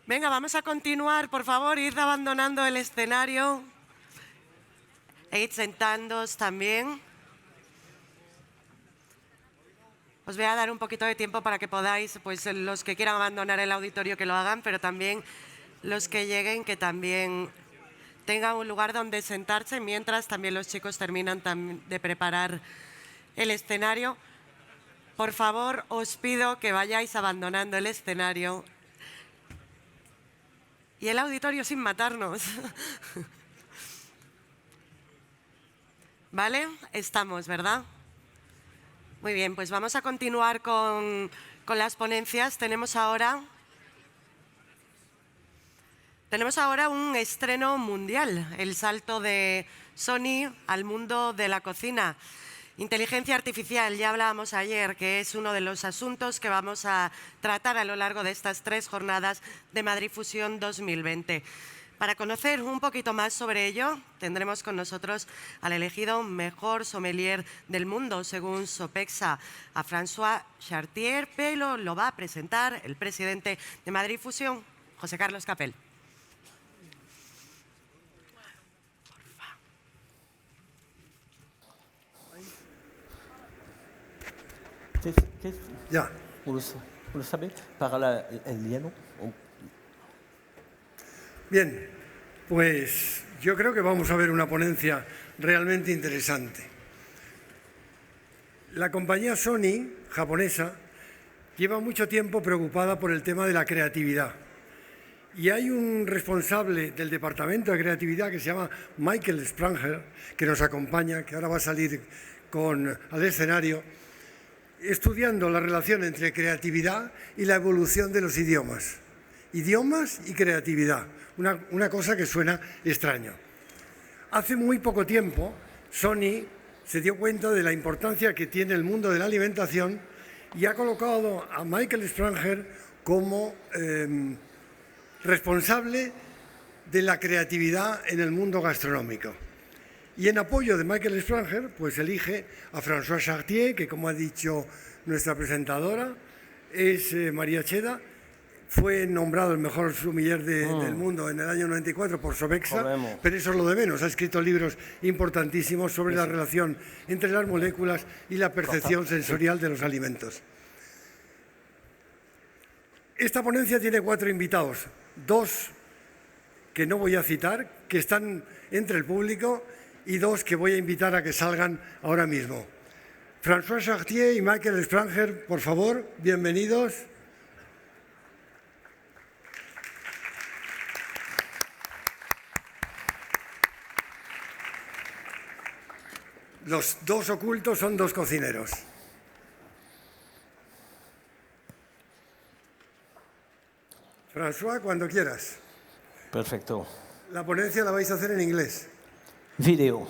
Venga, vamos a continuar. Por favor, id abandonando el escenario. E id sentándoos también. Os voy a dar un poquito de tiempo para que podáis, pues los que quieran abandonar el auditorio que lo hagan, pero también los que lleguen que también tengan un lugar donde sentarse, mientras también los chicos terminan de preparar el escenario. Por favor, os pido que vayáis abandonando el escenario y el auditorio sin matarnos. ¿Vale? Estamos, ¿verdad? Muy bien, pues vamos a continuar con las ponencias. Tenemos ahora un estreno mundial, el salto de Sony al mundo de la cocina. Inteligencia artificial, ya hablábamos ayer, que es uno de los asuntos que vamos a tratar a lo largo de estas 3 jornadas de MadridFusion 2020. Para conocer un poquito más sobre ello, tendremos con nosotros al elegido mejor sommelier del mundo, según Sopexa, a François Chartier, pero lo va a presentar el presidente de MadridFusion, José Carlos Capel. Ya. ¿Vous le savez? ¿Para el hielo? Bien, pues yo creo que vamos a ver una ponencia realmente interesante. La compañía Sony, japonesa, lleva mucho tiempo preocupada por el tema de la creatividad. Y hay un responsable del departamento de creatividad que se llama Michael Spranger, que nos acompaña, que ahora va a salir al escenario, estudiando la relación entre creatividad y la evolución de los idiomas. Idiomas y creatividad, una cosa que suena extraño. Hace muy poco tiempo, Sony se dio cuenta de la importancia que tiene el mundo de la alimentación y ha colocado a Michael Spranger como responsable de la creatividad en el mundo gastronómico. Y en apoyo de Michael Spranger, pues elige a François Chartier, que como ha dicho nuestra presentadora, es María Cheda, fue nombrado el mejor sommelier del mundo en el año 94 por Sopexa, pero eso es lo de menos. Ha escrito libros importantísimos sobre la relación entre las moléculas y la percepción sensorial de los alimentos. Esta ponencia tiene 4 invitados, 2 que no voy a citar, que están entre el público, y 2 que voy a invitar a que salgan ahora mismo. François Chartier y Michael Spranger, por favor, bienvenidos. Los 2 ocultos son 2 cocineros. François, cuando quieras. Perfecto. La ponencia la vais a hacer en inglés. Video.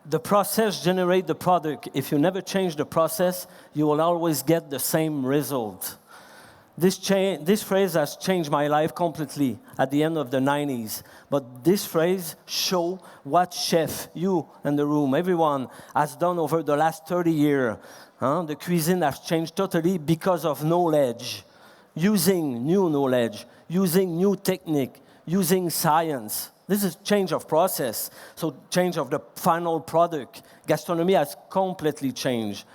The process generates the product. If you never change the process, you will always get the same result. This phrase has changed my life completely at the end of the 90s. But this phrase shows what chef, you in the room, everyone has done over the last 30 years. The cuisine has changed totally because of knowledge. Using new knowledge, using new technique, using science. This is change of process, so change of the final product. Gastronomy has completely changed.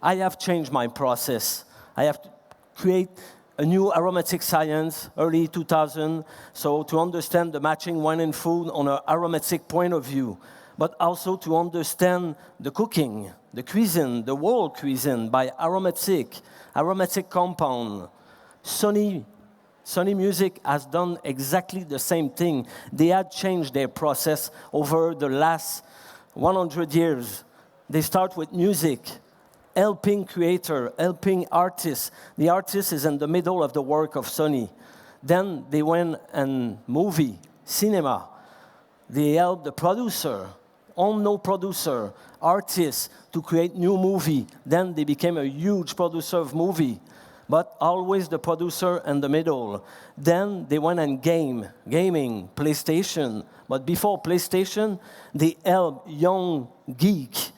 I have changed my process. I have to create a new aromatic science, early 2000, so to understand the matching wine and food on an aromatic point of view, but also to understand the cooking, the cuisine, the world cuisine by aromatic compound. Sony Music has done exactly the same thing. They had changed their process over the last 100 years. They start with music, helping creator, helping artists. The artist is in the middle of the work of Sony. Then they went and movie, cinema. They help the producer, unknown producer, artists to create new movie. Then they became a huge producer of movie. But always the producer in the middle. Then they went and gaming, PlayStation. But before PlayStation, they helped young geek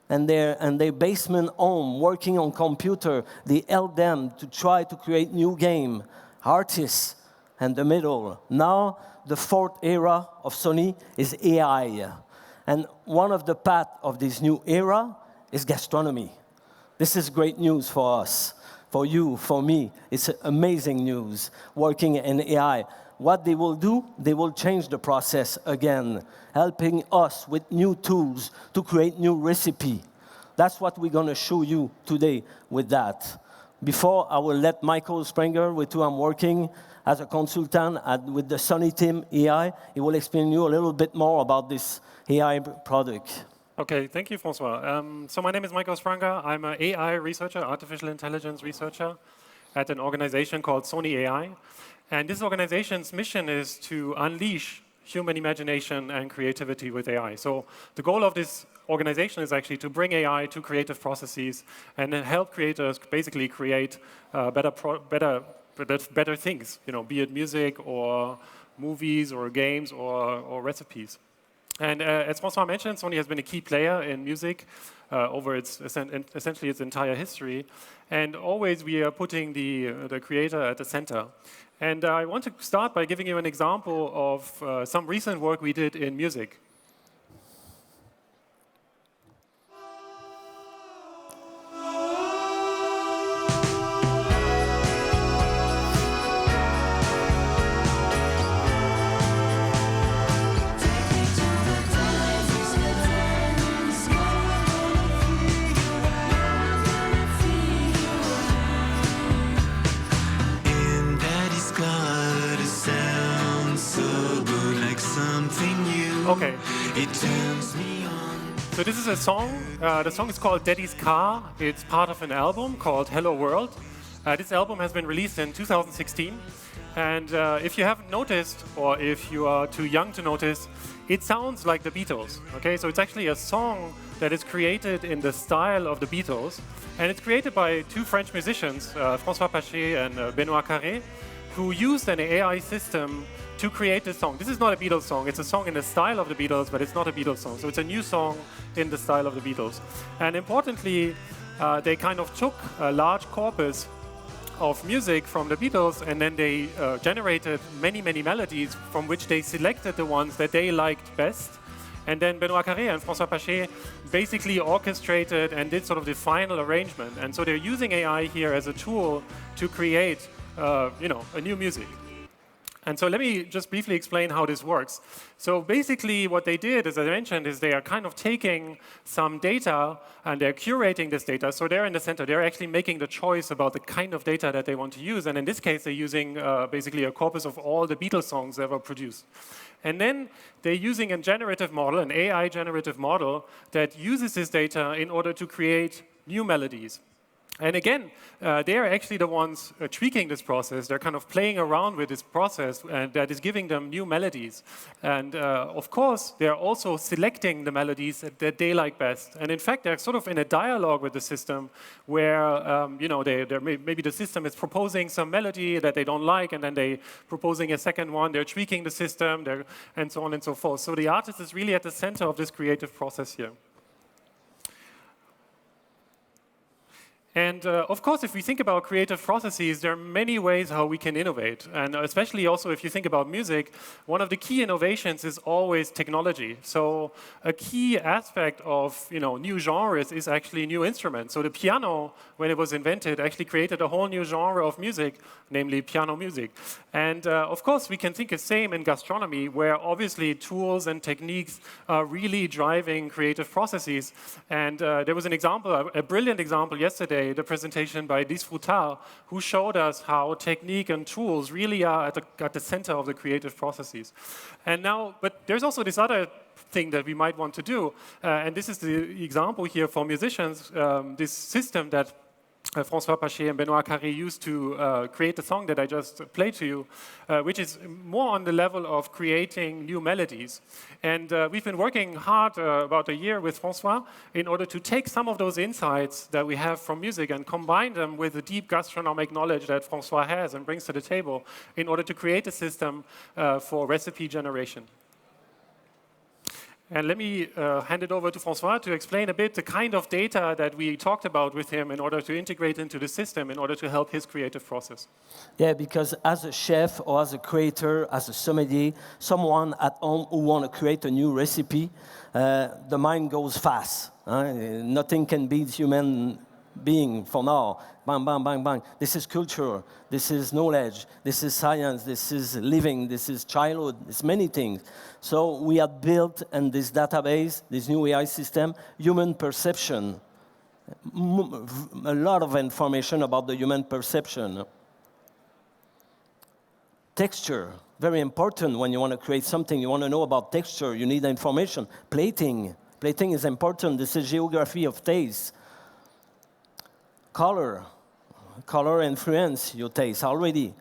in their basement home, working on computer. They helped them to try to create new game. Artists in the middle. Now, the fourth era of Sony is AI. And one of the paths of this new era is gastronomy. This is great news for us. For you, for me, it's amazing news, working in AI. What they will do, they will change the process again, helping us with new tools to create new recipe. That's what we're going to show you today with that. Before, I will let Michael Springer, with whom I'm working as a consultant with the Sony team AI, he will explain you a little bit more about this AI product. Okay, thank you, Francois. So my name is Michael Spranger. I'm an AI researcher, artificial intelligence researcher at an organization called Sony AI. And this organization's mission is to unleash human imagination and creativity with AI. So the goal of this organization is actually to bring AI to creative processes and then help creators basically create better things, be it music or movies or games or recipes. And as Francois mentioned, Sony has been a key player in music over essentially its entire history. And always we are putting the creator at the center. And I want to start by giving you an example of some recent work we did in music. Okay. So this is a song. The song is called Daddy's Car. It's part of an album called Hello World. This album has been released in 2016. And if you haven't noticed, or if you are too young to notice, it sounds like the Beatles. Okay, so it's actually a song that is created in the style of the Beatles. And it's created by two French musicians, François Pachet and Benoît Carré, who used an AI system to create this song. This is not a Beatles song. It's a song in the style of the Beatles, but it's not a Beatles song. So it's a new song in the style of the Beatles. And importantly, they kind of took a large corpus of music from the Beatles, and then they generated many, many melodies from which they selected the ones that they liked best. And then Benoît Carré and François Pachet basically orchestrated and did sort of the final arrangement. And so they're using AI here as a tool to create, a new music. And so let me just briefly explain how this works. So basically what they did, as I mentioned, is they are kind of taking some data and they're curating this data. So they're in the center. They're actually making the choice about the kind of data that they want to use. And in this case, they're using basically a corpus of all the Beatles songs ever produced. And then they're using a generative model, an AI generative model, that uses this data in order to create new melodies. And again, they are actually the ones tweaking this process. They're kind of playing around with this process, and that is giving them new melodies. And of course, they're also selecting the melodies that they like best. And in fact, they're sort of in a dialogue with the system where, you know, maybe the system is proposing some melody that they don't like, and then they're proposing a second one. They're tweaking the system, and so on and so forth. So the artist is really at the center of this creative process here. And of course, if we think about creative processes, there are many ways how we can innovate. And especially also if you think about music, one of the key innovations is always technology. So a key aspect of new genres is actually new instruments. So the piano, when it was invented, actually created a whole new genre of music, namely piano music. And of course, we can think the same in gastronomy, where obviously tools and techniques are really driving creative processes. And there was an example, a brilliant example yesterday, the presentation by Disfrutar, who showed us how technique and tools really are at the center of the creative processes. And now, but there's also this other thing that we might want to do, and this is the example here for musicians, this system that François Pachet and Benoît Carré used to create the song that I just played to you, which is more on the level of creating new melodies. And we've been working hard about a year with François in order to take some of those insights that we have from music and combine them with the deep gastronomic knowledge that François has and brings to the table in order to create a system for recipe generation. And let me hand it over to François to explain a bit the kind of data that we talked about with him in order to integrate into the system in order to help his creative process. Yeah, because as a chef or as a creator, as a sommelier, someone at home who want to create a new recipe, the mind goes fast. Nothing can beat human being for now. Bang, bang, bang, bang. This is culture. This is knowledge. This is science. This is living. This is childhood. It's many things. So we have built in this database, this new AI system, human perception. A lot of information about the human perception. Texture, very important when you want to create something. You want to know about texture. You need information. Plating. Plating is important. This is geography of taste. Color. Color influence your taste already.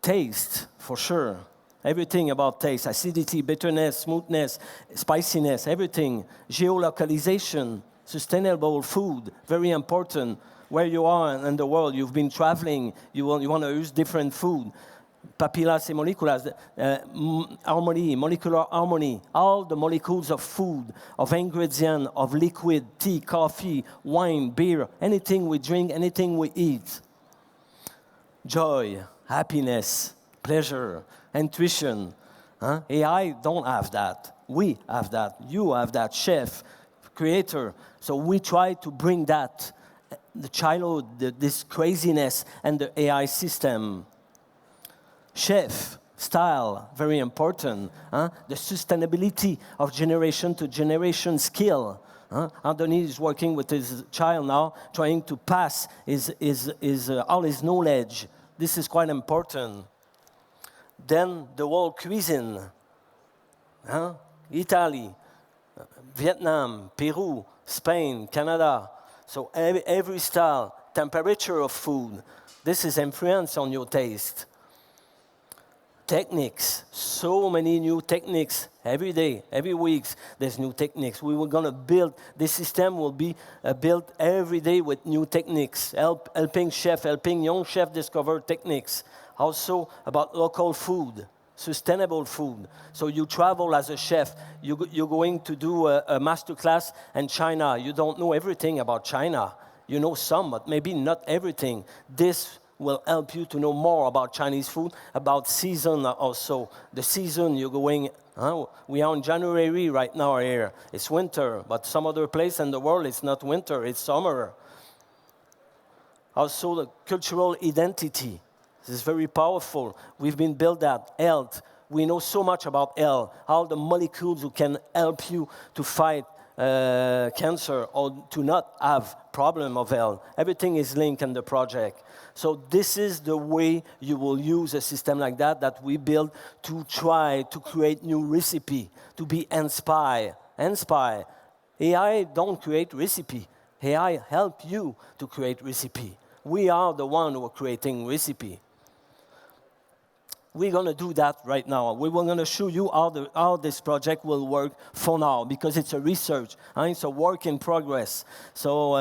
Taste, for sure. Everything about taste. Acidity, bitterness, smoothness, spiciness, everything. Geolocalization, sustainable food, very important. Where you are in the world, you've been traveling, you want to use different food. Papillas et moleculas, harmony, molecular harmony, all the molecules of food, of ingredient, of liquid, tea, coffee, wine, beer, anything we drink, anything we eat. Joy, happiness, pleasure, intuition. AI don't have that. We have that. You have that, chef, creator. So we try to bring that, the childhood, this craziness, and the AI system. Chef, style, very important. The sustainability of generation to generation skill. Anthony is working with his child now, trying to pass all his knowledge. This is quite important. Then the world cuisine. Italy, Vietnam, Peru, Spain, Canada. So every style, temperature of food. This is influence on your taste. Techniques, so many new techniques every day, every week. There's new techniques. We were going to build, this system will be built every day with new techniques, helping young chef discover techniques. Also about local food, sustainable food. So you travel as a chef, you're going to do a master class in China. You don't know everything about China. You know some, but maybe not everything. This will help you to know more about Chinese food, about season also. The season you're going, we are in January right now here. It's winter, but some other place in the world it's not winter, it's summer. Also the cultural identity. This is very powerful. We've been built that. Health. We know so much about health. All the molecules who can help you to fight cancer or to not have problem of health. Everything is linked in the project. So this is the way you will use a system like that we build to try to create new recipe, to be inspired. AI don't create recipe. AI help you to create recipe. We are the one who are creating recipe. We're going to do that right now. We're going to show you how this project will work for now, because it's a research, it's a work in progress. So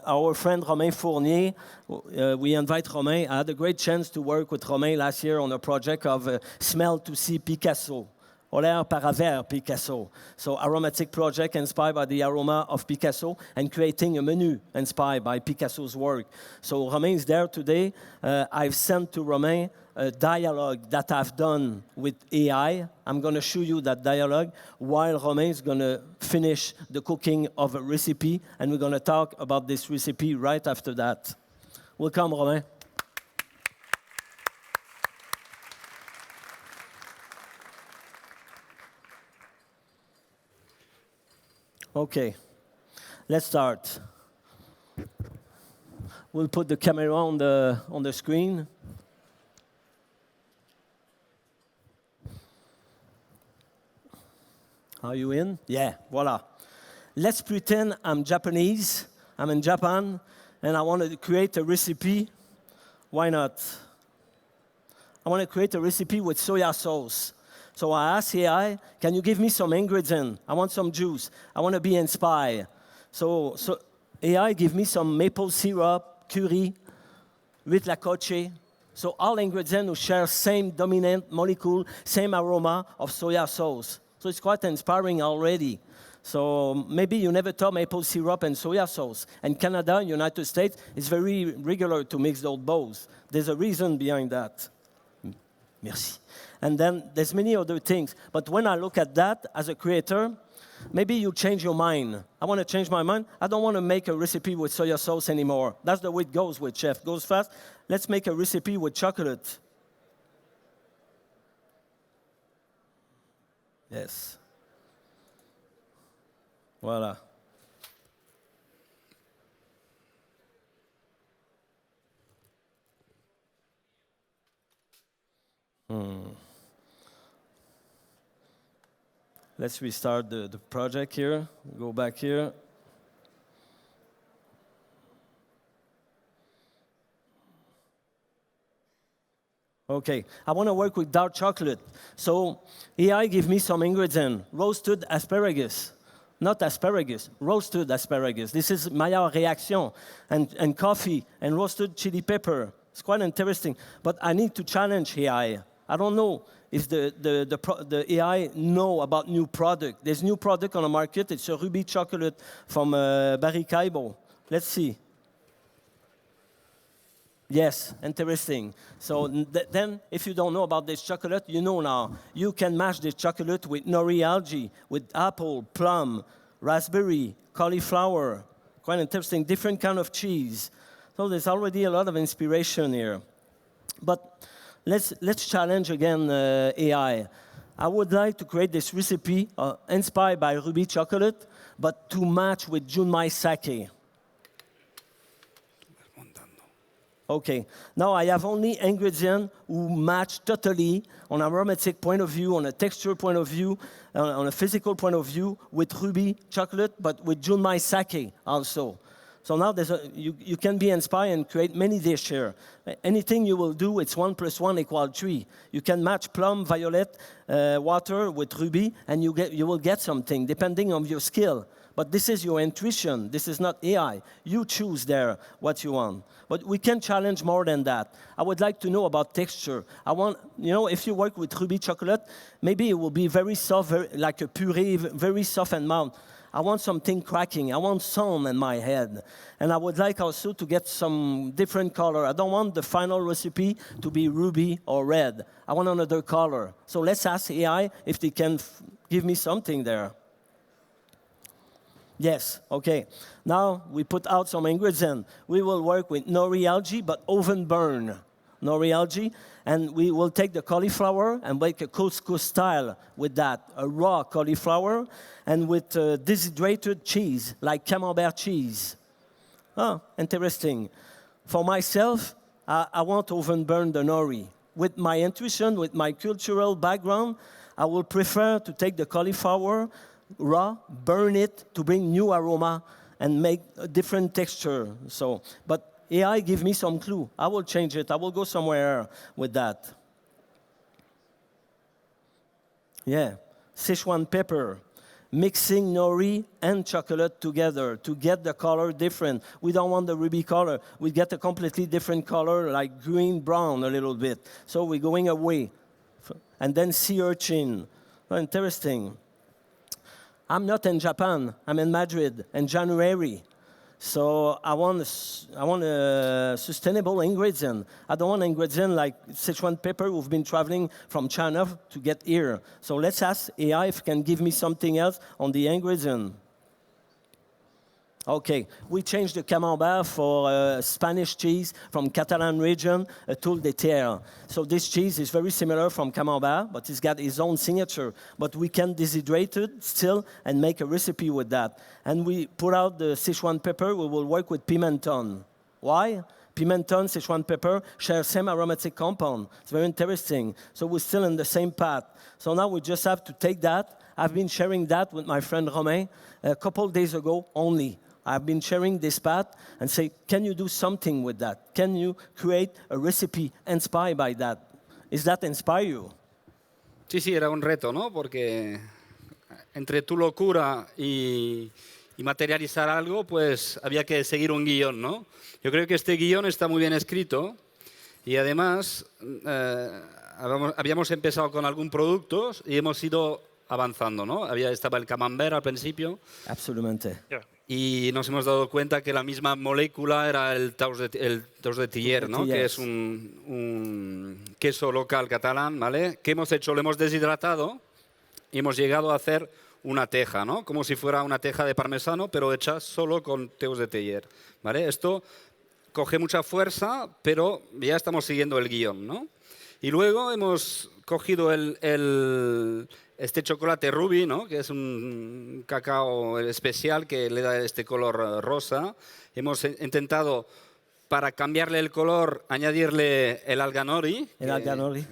our friend Romain Fournier, we invite Romain. I had a great chance to work with Romain last year on a project of Smell to See Picasso. Olère Paraver Picasso. So aromatic project inspired by the aroma of Picasso and creating a menu inspired by Picasso's work. So Romain is there today. I've sent to Romain a dialogue that I've done with AI. I'm going to show you that dialogue while Romain is going to finish the cooking of a recipe, and we're going to talk about this recipe right after that. Welcome, Romain. Okay, let's start. We'll put the camera on the screen. Are you in? Yeah, voila. Let's pretend I'm Japanese. I'm in Japan, and I want to create a recipe. Why not? I want to create a recipe with soya sauce. So I asked AI, can you give me some ingredients? I want some juice. I want to be inspired. So AI give me some maple syrup, curry, with la coche. So all ingredients will share same dominant molecule, same aroma of soya sauce. So it's quite inspiring already. So maybe you never thought maple syrup and soya sauce. And Canada, United States, it's very regular to mix those both. There's a reason behind that. Merci. And then there's many other things. But when I look at that as a creator, maybe you change your mind. I want to change my mind. I don't want to make a recipe with soya sauce anymore. That's the way it goes with chef. Goes fast. Let's make a recipe with chocolate. Yes. Voila. Let's restart the project here. Go back here. Okay, I want to work with dark chocolate. So AI give me some ingredients. Roasted asparagus. Not asparagus, roasted asparagus. This is Maillard reaction. And coffee and roasted chili pepper. It's quite interesting. But I need to challenge AI. I don't know if the AI know about new product. There's new product on the market. It's a ruby chocolate from Baricaibo. Let's see. Yes, interesting. So then, if you don't know about this chocolate, you know now. You can mash this chocolate with nori algae, with apple, plum, raspberry, cauliflower. Quite interesting. Different kind of cheese. So there's already a lot of inspiration here. But let's challenge again AI. I would like to create this recipe inspired by ruby chocolate, but to match with Junmai sake. Okay, now I have only ingredients who match totally on an aromatic point of view, on a texture point of view, on a physical point of view with ruby chocolate, but with Junmai sake also. So now you can be inspired and create many dishes here. Anything you will do, it's 1 + 1 = 3. You can match plum, violet, water with ruby, and you will get something depending on your skill. But this is your intuition. This is not AI. You choose there what you want. But we can challenge more than that. I would like to know about texture. I want, if you work with ruby chocolate, maybe it will be very soft, like a puree, very soft and mild. I want something cracking. I want sound in my head. And I would like also to get some different color. I don't want the final recipe to be ruby or red. I want another color. So let's ask AI if they can give me something there. Yes, okay. Now we put out some ingredients. We will work with nori algae, but oven burn nori algae. And we will take the cauliflower and make a couscous style with that, a raw cauliflower, and with dehydrated cheese, like camembert cheese. Oh, interesting. For myself, I want oven burn the nori. With my intuition, with my cultural background, I will prefer to take the cauliflower raw, burn it to bring new aroma and make a different texture. So, but AI give me some clue. I will change it. I will go somewhere with that. Yeah, Sichuan pepper. Mixing nori and chocolate together to get the color different. We don't want the ruby color. We get a completely different color, like green, brown a little bit. So we're going away. And then sea urchin. Oh, interesting. I'm not in Japan. I'm in Madrid in January. So I want a sustainable ingredient. I don't want an ingredient like Sichuan pepper who've been traveling from China to get here. So let's ask AI if it can give me something else on the ingredient. Okay, we changed the camembert for Spanish cheese from Catalan region, a tool de terre. So this cheese is very similar from camembert, but it's got its own signature. But we can dehydrate it still and make a recipe with that. And we put out the Sichuan pepper. We will work with pimenton. Why? Pimenton, Sichuan pepper share same aromatic compound. It's very interesting. So we're still in the same path. So now we just have to take that. I've been sharing that with my friend Romain a couple days ago only. I've been sharing this path and say, can you do something with that? Can you create a recipe inspired by that? Does that inspire you? Sí, sí, era un reto, ¿no? Porque entre tu locura y materializar algo, pues había que seguir un guión, ¿no? Yo creo que este guión está muy bien escrito y además habíamos empezado con algún producto y hemos ido avanzando, ¿no? Estaba el camembert al principio. Absolutamente. Yeah. Y nos hemos dado cuenta que la misma molécula era el tous de Tillier, ¿no? Que es un queso local catalán, ¿vale? ¿Qué hemos hecho? Lo hemos deshidratado y hemos llegado a hacer una teja, ¿no? Como si fuera una teja de parmesano, pero hecha solo con tous de Tillier, ¿vale? Esto coge mucha fuerza, pero ya estamos siguiendo el guión, ¿no? Y luego hemos cogido este chocolate ruby, ¿no? Que es un cacao especial que le da este color rosa. Hemos intentado, para cambiarle el color, añadirle el alga nori.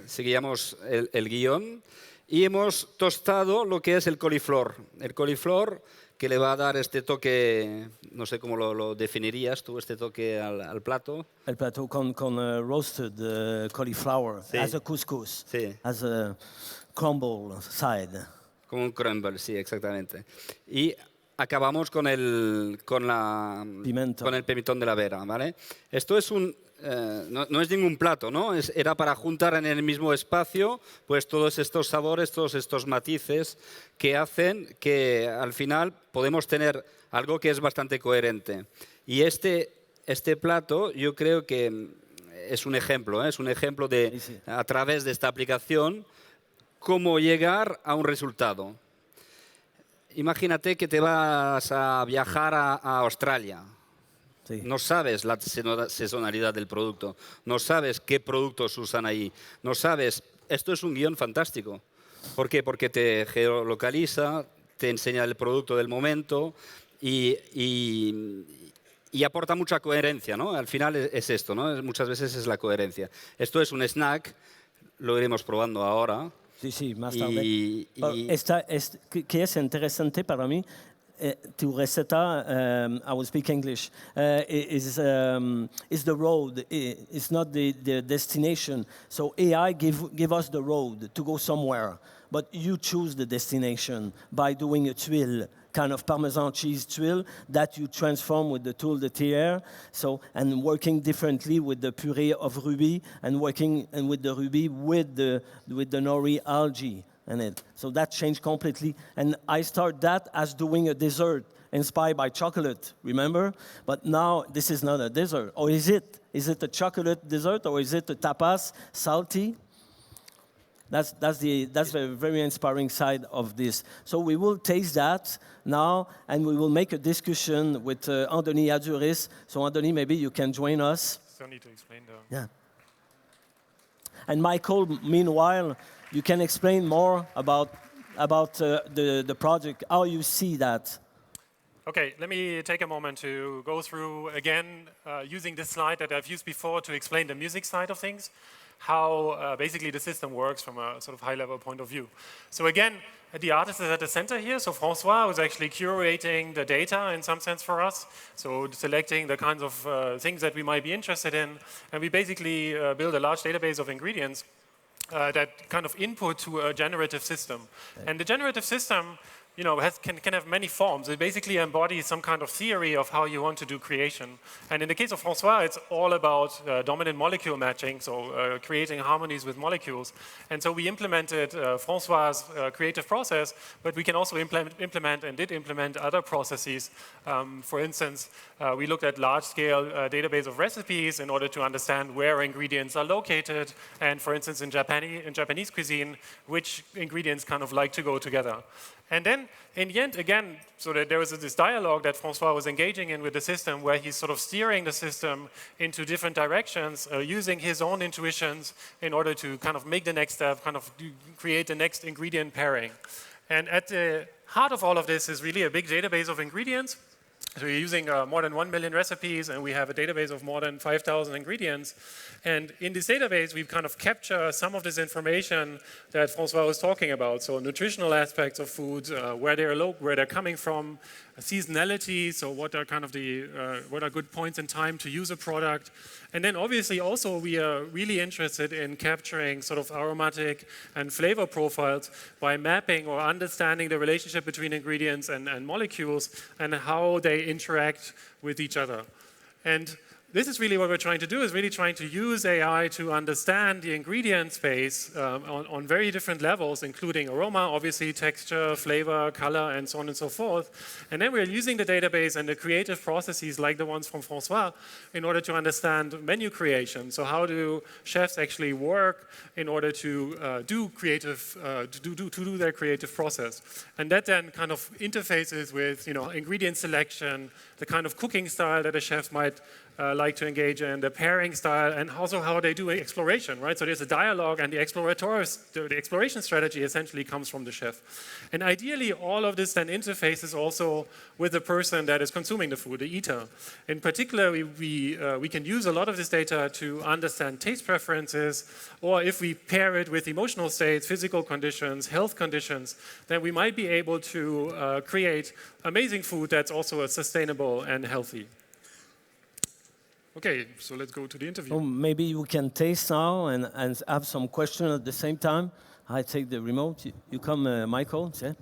Seguíamos el guión. Y hemos tostado lo que es el coliflor. El coliflor que le va a dar este toque, no sé cómo lo definirías tú, este toque al plato. El plato con roasted cauliflower, sí. As a couscous, sí. As a crumble side. Como un crumble, sí, exactamente. Y acabamos con el pimentón de la Vera, ¿vale? Esto es no es ningún plato, ¿no? Era para juntar en el mismo espacio pues todos estos sabores, todos estos matices que hacen que al final podemos tener algo que es bastante coherente. Y este plato yo creo que es un ejemplo, ¿eh? Es un ejemplo de, a través de esta aplicación, cómo llegar a un resultado. Imagínate que te vas a viajar a Australia. Sí. No sabes la sazonalidad del producto, no sabes qué productos usan ahí, no sabes. Esto es un guión fantástico. ¿Por qué? Porque te geolocaliza, te enseña el producto del momento y aporta mucha coherencia, ¿no? Al final es esto, ¿no? Muchas veces es la coherencia. Esto es un snack, lo iremos probando ahora. Sí, sí, más tarde. ¿Qué es interesante para mí? Tu receta, I will speak English, is the road, it's not the destination. So AI give us the road to go somewhere, but you choose the destination by doing a tuile, kind of Parmesan cheese tuile that you transform with the tool de Tillier, and working differently with the puree of ruby and working with the ruby with the nori algae. So that changed completely. And I start that as doing a dessert inspired by chocolate, remember? But now this is not a dessert. Or is it? Is it a chocolate dessert or is it a tapas, salty? That's the very inspiring side of this. So we will taste that now and we will make a discussion with Andoni Aduris. So Andoni, maybe you can join us. Still need to explain though. Yeah. And Michael, meanwhile, you can explain more about the project, how you see that. Okay, let me take a moment to go through again using this slide that I've used before to explain the music side of things. how basically the system works from a sort of high-level point of view. So again, the artist is at the center here. So Francois was actually curating the data in some sense for us. So selecting the kinds of things that we might be interested in. And we basically build a large database of ingredients that kind of input to a generative system. And the generative system, you know, can have many forms. It basically embodies some kind of theory of how you want to do creation. And in the case of Francois, it's all about dominant molecule matching, so creating harmonies with molecules. And so we implemented Francois' creative process, but we can also implement and did implement other processes. For instance, we looked at large-scale database of recipes in order to understand where ingredients are located, and for instance, in Japanese cuisine, which ingredients kind of like to go together. And then, in the end, again, so that there was this dialogue that Francois was engaging in with the system, where he's sort of steering the system into different directions, using his own intuitions in order to kind of make the next step, kind of create the next ingredient pairing. And at the heart of all of this is really a big database of ingredients. So we're using more than 1 million recipes, and we have a database of more than 5,000 ingredients. And in this database, we've kind of captured some of this information that Francois was talking about. So nutritional aspects of foods, where they're coming from, seasonality, so what are kind of what are good points in time to use a product. And then obviously also we are really interested in capturing sort of aromatic and flavor profiles by mapping or understanding the relationship between ingredients and molecules and how they interact with each other. And this is really what we're trying to do, is really trying to use AI to understand the ingredient space on very different levels, including aroma, obviously texture, flavor, color, and so on and so forth. And then we're using the database and the creative processes like the ones from Francois in order to understand menu creation. So how do chefs actually work in order to do their creative process? And that then kind of interfaces with, you know, ingredient selection, the kind of cooking style that a chef might like to engage in, the pairing style, and also how they do exploration, right? So there's a dialogue, and the exploration strategy essentially comes from the chef. And ideally, all of this then interfaces also with the person that is consuming the food, the eater. In particular, we can use a lot of this data to understand taste preferences, or if we pair it with emotional states, physical conditions, health conditions, then we might be able to create amazing food that's also sustainable and healthy. Okay, so let's go to the interview. So maybe you can taste now and have some questions at the same time. I take the remote. You come, Michael. Yeah.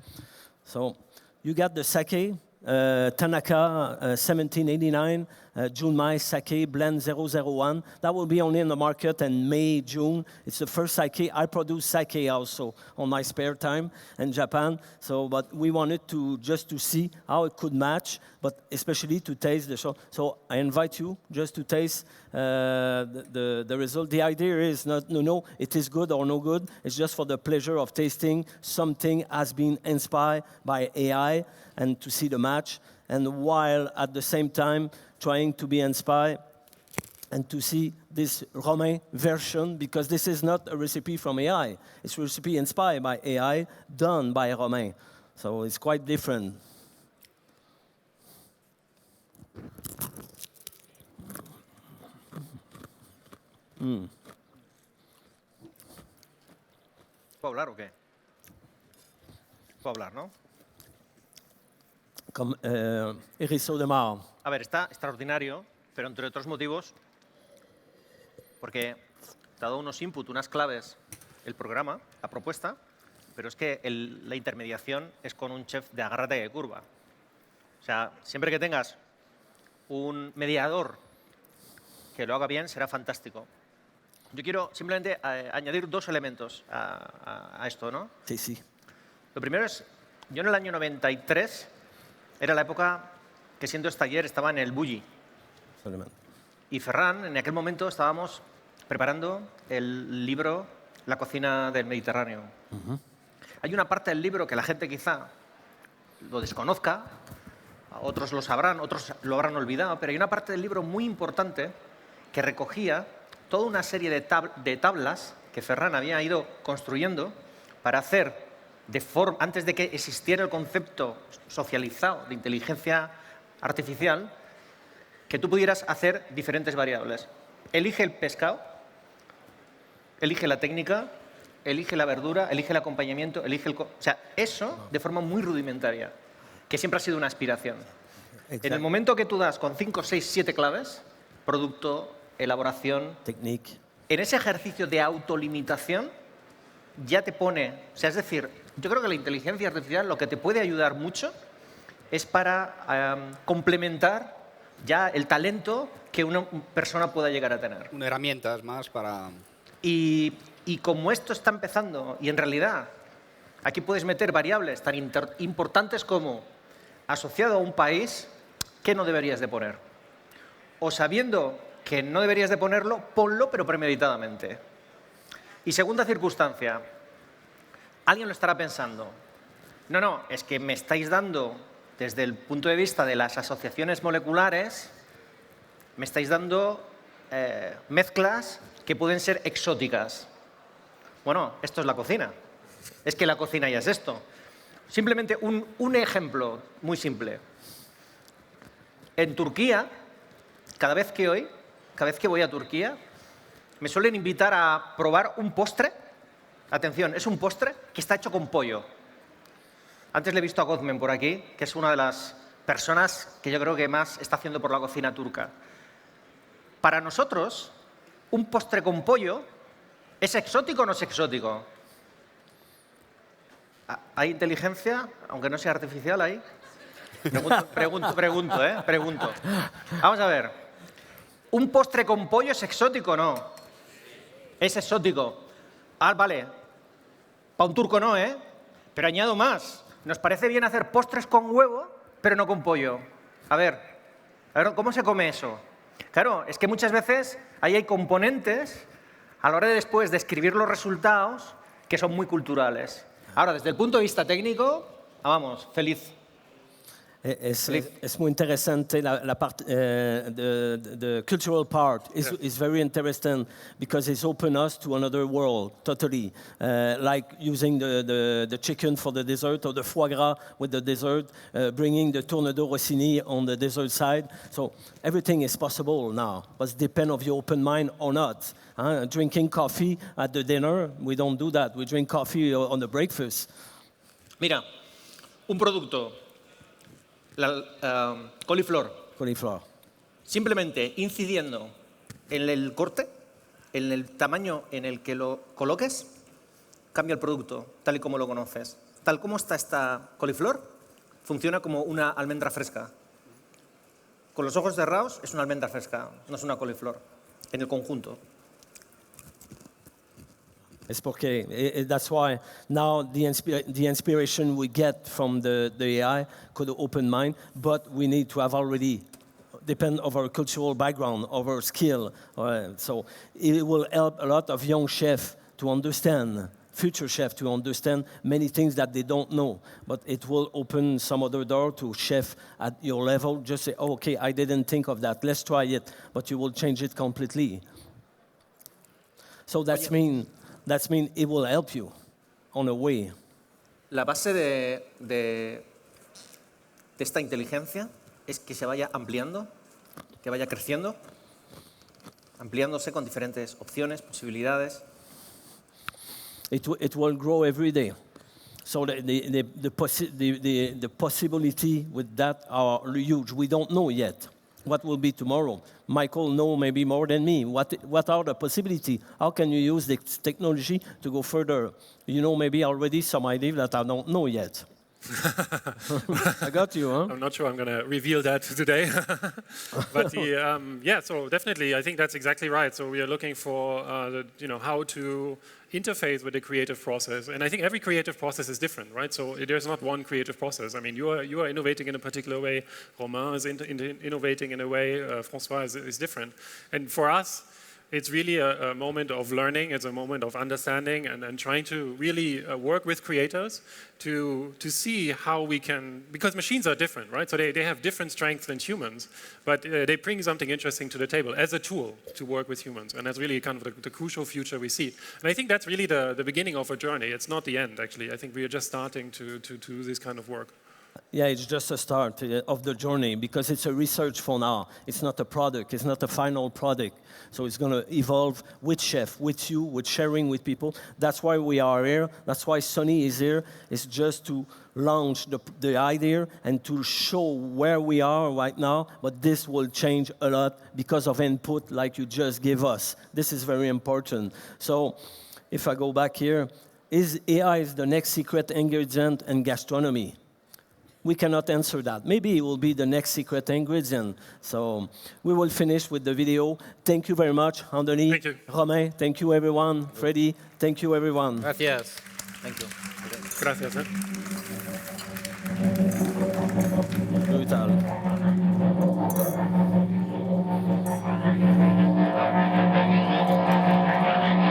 So you got the sake, Tanaka 1789, Junmai Sake Blend 001. That will be only in the market in May, June. It's the first sake. I produce sake also on my spare time in Japan. So, but we wanted to just to see how it could match, but especially to taste the show. So I invite you just to taste the result. The idea is not to know it is good or no good. It's just for the pleasure of tasting something has been inspired by AI and to see the match. And while at the same time trying to be inspired and to see this Romain version, because this is not a recipe from AI. It's a recipe inspired by AI, done by Romain. So it's quite different. ¿Puedo hablar o qué? Puedo hablar, ¿no? Comme Hérisseau de Mar. A ver, está extraordinario, pero entre otros motivos, porque te ha dado unos inputs, unas claves, el programa, la propuesta, pero es que la intermediación es con un chef de agárrate de curva. O sea, siempre que tengas un mediador que lo haga bien, será fantástico. Yo quiero simplemente añadir dos elementos a esto, ¿no? Sí, sí. Lo primero es, yo en el año 93 era la época que siendo Chartier estaba en el bulli. Y Ferran, en aquel momento estábamos preparando el libro La cocina del Mediterráneo. Hay una parte del libro que la gente quizá lo desconozca, otros lo sabrán, otros lo habrán olvidado, pero hay una parte del libro muy importante que recogía toda una serie de tablas que Ferran había ido construyendo para hacer, antes de que existiera el concepto socializado de inteligencia artificial, que tú pudieras hacer diferentes variables. Elige el pescado, elige la técnica, elige la verdura, elige el acompañamiento, elige o sea, eso de forma muy rudimentaria, que siempre ha sido una aspiración. En el momento que tú das con 5, 6, 7 claves, producto, elaboración, Technique. en ese ejercicio de autolimitación ya te pone, o sea, es decir, yo creo que la inteligencia artificial lo que te puede ayudar mucho es para complementar ya el talento que una persona pueda llegar a tener. Una herramienta más para... Y como esto está empezando, y en realidad aquí puedes meter variables tan importantes como asociado a un país, ¿qué no deberías de poner? O sabiendo que no deberías de ponerlo, ponlo, pero premeditadamente. Y segunda circunstancia, alguien lo estará pensando. No, es que me estáis dando, desde el punto de vista de las asociaciones moleculares, me estáis dando mezclas que pueden ser exóticas. Bueno, esto es la cocina. Es que la cocina ya es esto. Simplemente un ejemplo muy simple. En Turquía, cada vez que voy a Turquía, me suelen invitar a probar un postre. Atención, es un postre que está hecho con pollo. Antes le he visto a Gozmen por aquí, que es una de las personas que yo creo que más está haciendo por la cocina turca. Para nosotros, un postre con pollo, ¿es exótico o no es exótico? ¿Hay inteligencia, aunque no sea artificial, ahí? Pregunto. Vamos a ver. ¿Un postre con pollo es exótico o no? Es exótico. Ah, vale. Para un turco no, ¿eh? Pero añado más. Nos parece bien hacer postres con huevo, pero no con pollo. A ver, ¿cómo se come eso? Claro, es que muchas veces ahí hay componentes a la hora de después de escribir los resultados que son muy culturales. Ahora, desde el punto de vista técnico, vamos, feliz. Es muy interesante la parte, the cultural part is very interesting because it's opened us to another world totally, like using the chicken for the dessert or the foie gras with the dessert, bringing the tournedos rossini on the dessert side. So everything is possible now, but it depends on your open mind or not. Drinking coffee at the dinner, we don't do that. We drink coffee on the breakfast. Mira, un producto. Coliflor. Simplemente incidiendo en el corte, en el tamaño en el que lo coloques, cambia el producto, tal y como lo conoces. Tal como está esta coliflor, funciona como una almendra fresca. Con los ojos cerrados es una almendra fresca, no es una coliflor, en el conjunto. It's okay. That's why now the inspiration we get from the AI could open mind, but we need to have already depend of our cultural background, of our skill. So it will help a lot of young chefs to understand, future chefs to understand many things that they don't know. But it will open some other door to chef at your level. Just say, oh, okay, I didn't think of that. Let's try it. But you will change it completely. So that means it will help you on a way. La base de esta inteligencia es que se vaya ampliando, que vaya creciendo, ampliándose con diferentes opciones, posibilidades. It will grow every day. So the possibility with that are huge. We don't know yet what will be tomorrow. Michael knows maybe more than me. What are the possibilities? How can you use this technology to go further? You know maybe already some ideas that I don't know yet. I got you, huh? I'm not sure I'm going to reveal that today. But yeah, so definitely, I think that's exactly right. So we are looking for how to interface with the creative process. And I think every creative process is different, right? So there's not one creative process. I mean, you are innovating in a particular way. Romain is innovating in a way. François is different. And for us, it's really a moment of learning. It's a moment of understanding and trying to really work with creators to see how we can, because machines are different, right? So they have different strengths than humans, but they bring something interesting to the table as a tool to work with humans. And that's really kind of the crucial future we see. And I think that's really the beginning of a journey. It's not the end, actually. I think we are just starting to do this kind of work. Yeah, it's just a start of the journey because it's a research for now. It's not a product. It's not a final product. So it's going to evolve with Chef, with you, with sharing with people. That's why we are here. That's why Sony is here. It's just to launch the idea and to show where we are right now. But this will change a lot because of input like you just gave us. This is very important. So if I go back here, is AI the next secret ingredient in gastronomy? We cannot answer that. Maybe it will be the next secret ingredient. So we will finish with the video. Thank you very much, Andoni. Thank you. Romain, thank you, everyone. Freddy, thank you, everyone. Gracias. Thank you. Gracias.